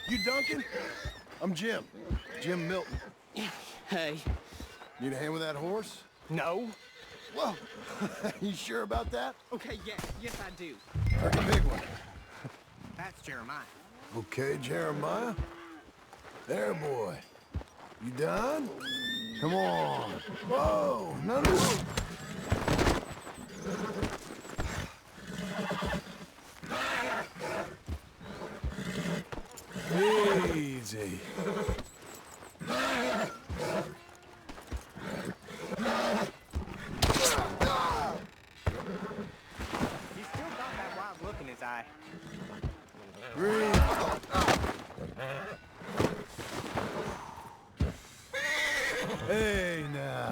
You Duncan? I'm Jim. Jim Milton. Hey. Need a hand with that horse? No. Whoa. You sure about that? Okay, yes I do. Pretty big one. That's Jeremiah. Okay, Jeremiah. There, boy. You done? Come on. Whoa, no. Easy. He's still got that wild look in his eye. Breathe. Hey, now.